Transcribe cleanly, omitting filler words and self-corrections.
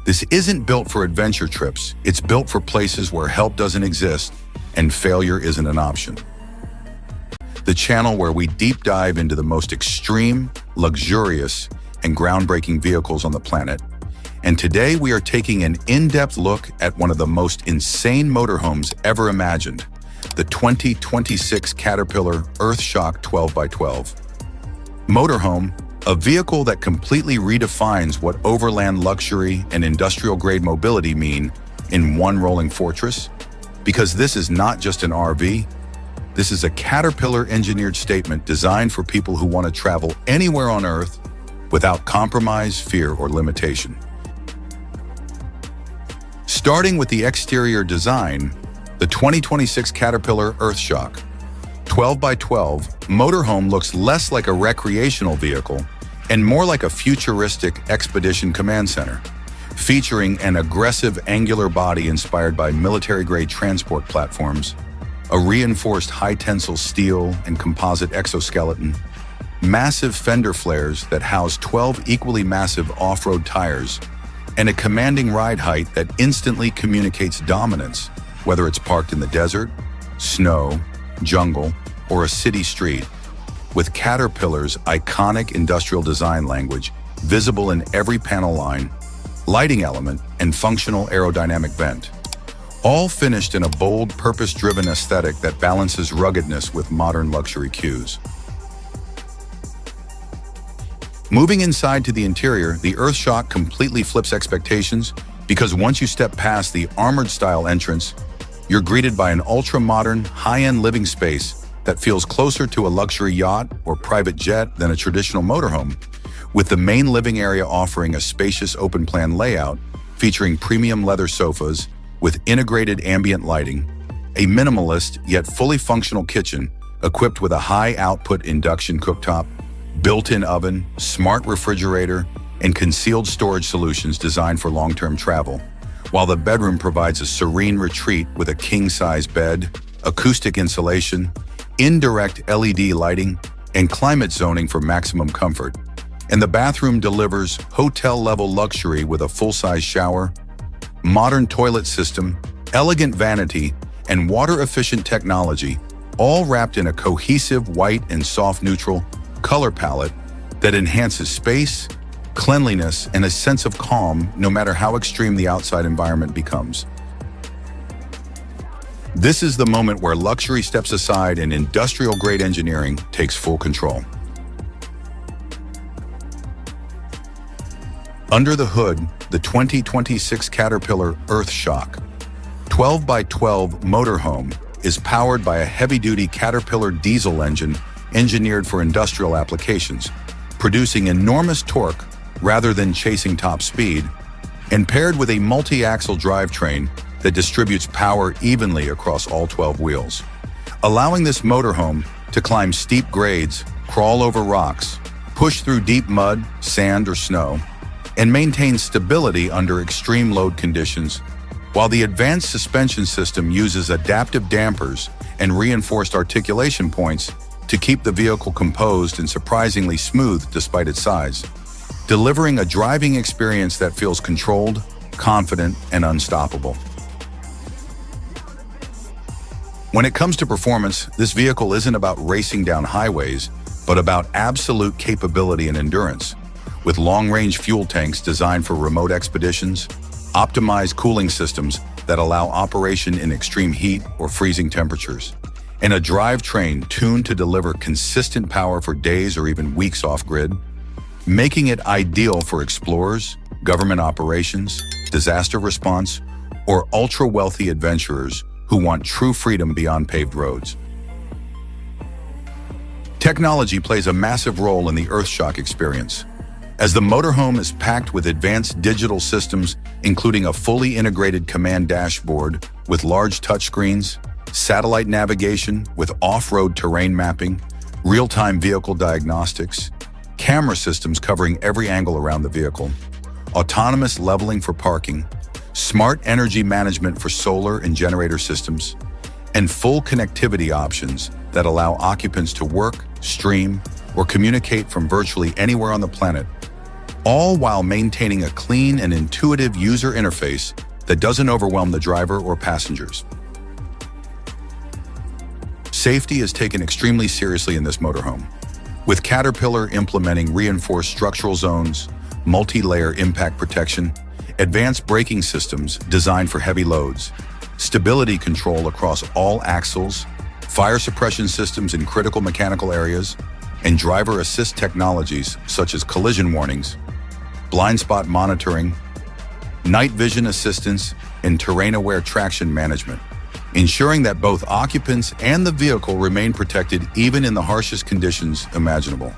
This isn't built for adventure trips. It's built for places where help doesn't exist and failure isn't an option. The channel where we deep dive into the most extreme, luxurious, and groundbreaking vehicles on the planet. And today we are taking an in-depth look at one of the most insane motorhomes ever imagined, the 2026 Caterpillar EARTHSHOCK 12x12. Motorhome, a vehicle that completely redefines what overland luxury and industrial-grade mobility mean in one rolling fortress. Because this is not just an RV, this is a Caterpillar-engineered statement designed for people who want to travel anywhere on Earth without compromise, fear, or limitation. Starting with the exterior design, the 2026 Caterpillar EARTHSHOCK 12x12 motorhome looks less like a recreational vehicle and more like a futuristic expedition command center, featuring an aggressive angular body inspired by military-grade transport platforms, a reinforced high-tensile steel and composite exoskeleton, massive fender flares that house 12 equally massive off-road tires, and a commanding ride height that instantly communicates dominance, whether it's parked in the desert, snow, jungle, or a city street, with Caterpillar's iconic industrial design language visible in every panel line, lighting element, and functional aerodynamic vent, all finished in a bold, purpose-driven aesthetic that balances ruggedness with modern luxury cues. Moving inside to the interior, the EARTHSHOCK completely flips expectations because once you step past the armored-style entrance, you're greeted by an ultra-modern, high-end living space that feels closer to a luxury yacht or private jet than a traditional motorhome, with the main living area offering a spacious open-plan layout featuring premium leather sofas with integrated ambient lighting, a minimalist yet fully functional kitchen equipped with a high-output induction cooktop, built-in oven, smart refrigerator, and concealed storage solutions designed for long-term travel, while the bedroom provides a serene retreat with a king-size bed, acoustic insulation, indirect LED lighting, and climate zoning for maximum comfort. And the bathroom delivers hotel-level luxury with a full-size shower, modern toilet system, elegant vanity, and water-efficient technology, all wrapped in a cohesive white and soft neutral color palette that enhances space, cleanliness, and a sense of calm no matter how extreme the outside environment becomes. This is the moment where luxury steps aside and industrial-grade engineering takes full control. Under the hood, the 2026 Caterpillar EARTHSHOCK 12x12 motorhome is powered by a heavy-duty Caterpillar diesel engine engineered for industrial applications, producing enormous torque rather than chasing top speed, and paired with a multi-axle drivetrain that distributes power evenly across all 12 wheels, allowing this motorhome to climb steep grades, crawl over rocks, push through deep mud, sand, or snow, and maintain stability under extreme load conditions, while the advanced suspension system uses adaptive dampers and reinforced articulation points to keep the vehicle composed and surprisingly smooth despite its size, delivering a driving experience that feels controlled, confident, and unstoppable. When it comes to performance, this vehicle isn't about racing down highways, but about absolute capability and endurance, with long-range fuel tanks designed for remote expeditions, optimized cooling systems that allow operation in extreme heat or freezing temperatures, and a drivetrain tuned to deliver consistent power for days or even weeks off-grid, making it ideal for explorers, government operations, disaster response, or ultra-wealthy adventurers who want true freedom beyond paved roads. Technology plays a massive role in the EARTHSHOCK experience, as the motorhome is packed with advanced digital systems, including a fully integrated command dashboard with large touchscreens, satellite navigation with off-road terrain mapping, real-time vehicle diagnostics, camera systems covering every angle around the vehicle, autonomous leveling for parking, smart energy management for solar and generator systems, and full connectivity options that allow occupants to work, stream, or communicate from virtually anywhere on the planet. all while maintaining a clean and intuitive user interface that doesn't overwhelm the driver or passengers. Safety is taken extremely seriously in this motorhome, with Caterpillar implementing reinforced structural zones, multi-layer impact protection, advanced braking systems designed for heavy loads, stability control across all axles, fire suppression systems in critical mechanical areas, and driver assist technologies such as collision warnings, blind spot monitoring, night vision assistance, and terrain-aware traction management, ensuring that both occupants and the vehicle remain protected even in the harshest conditions imaginable.